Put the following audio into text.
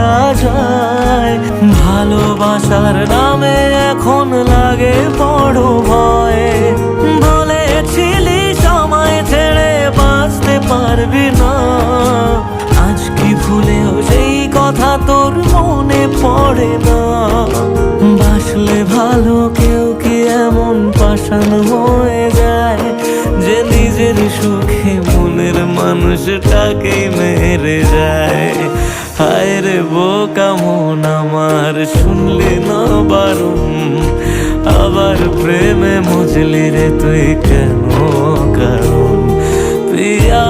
বলা যায়। ভালোবাসার নামে এখন লাগে বড় ভয়। বলেছিলি সময় ছেড়ে বাঁচতে পারবি না, আজ কি ভুলেও সেই কথা তোর মনে পড়ে না? বাসলে ভালো কেউ কি এমন পাষাণ হয়ে যায় যে নিজের সুখে মনের মানুষটাকেই মেরে যায়? হায় রে বোকা মন আমার, শুনলি না বারণ, আবার প্রেমে মজলি রে তুই কেন? কারণ পিয়া